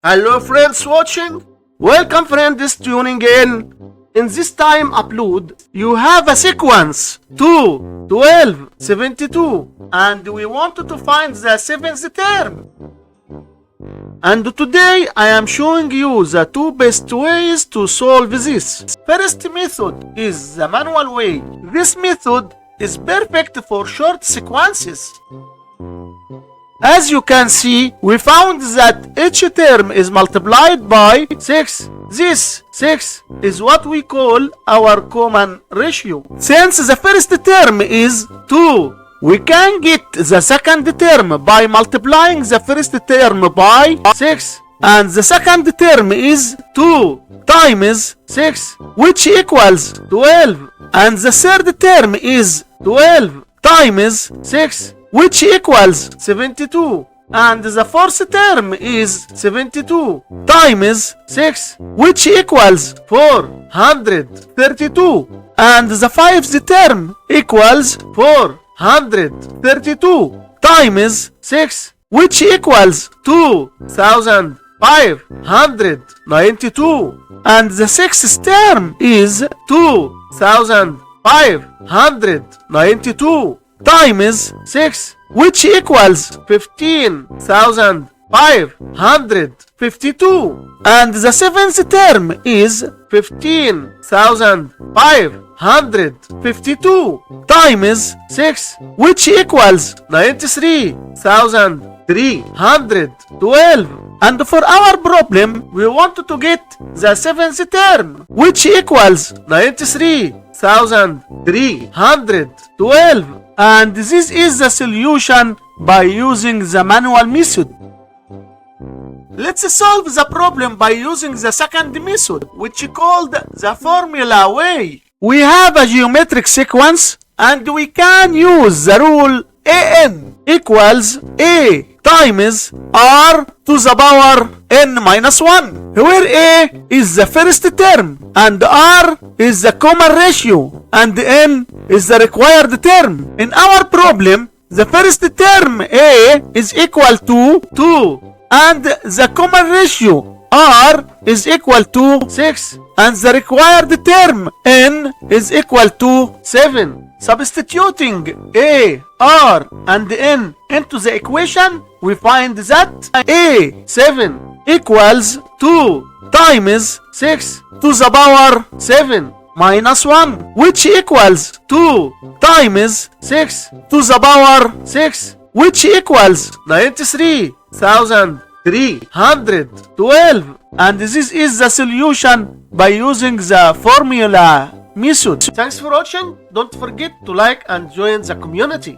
Hello friends watching, welcome friends tuning in. In this time upload, you have a sequence 2, 12, 72 and we wanted to find the 7th term. And today I am showing you the two best ways to solve this. First method is the manual way. This method is perfect for short sequences. As you can see, we found that each term is multiplied by 6. This 6 is what we call our common ratio. Since the first term is 2, we can get the second term by multiplying the first term by 6. And the second term is 2 times 6, which equals 12. And the third term is 12 times 6, which equals 72. And the fourth term is 72 times 6, which equals 432. And the fifth term equals 432 times 6, which equals 2592. And the sixth term is 2592 times 6, which equals 15,552. And the seventh term is 15,552 times 6, which equals 93,312. And for our problem, we want to get the seventh term, which equals 93,312. And this is the solution by using the manual method. Let's solve the problem by using the second method, which is called the formula way. We have a geometric sequence and we can use the rule an equals a times r to the power n minus 1, where a is the first term and r is the common ratio and n is the required term. In our problem, the first term a is equal to 2 and the common ratio r is equal to 6 and the required term n is equal to 7. Substituting a, r and n into the equation, we find that a7 equals 2 times 6 to the power 7 minus 1, which equals 2 times 6 to the power 6, which equals 93,312. And this is the solution by using the formula method. Thanks for watching. Don't forget to like and join the community.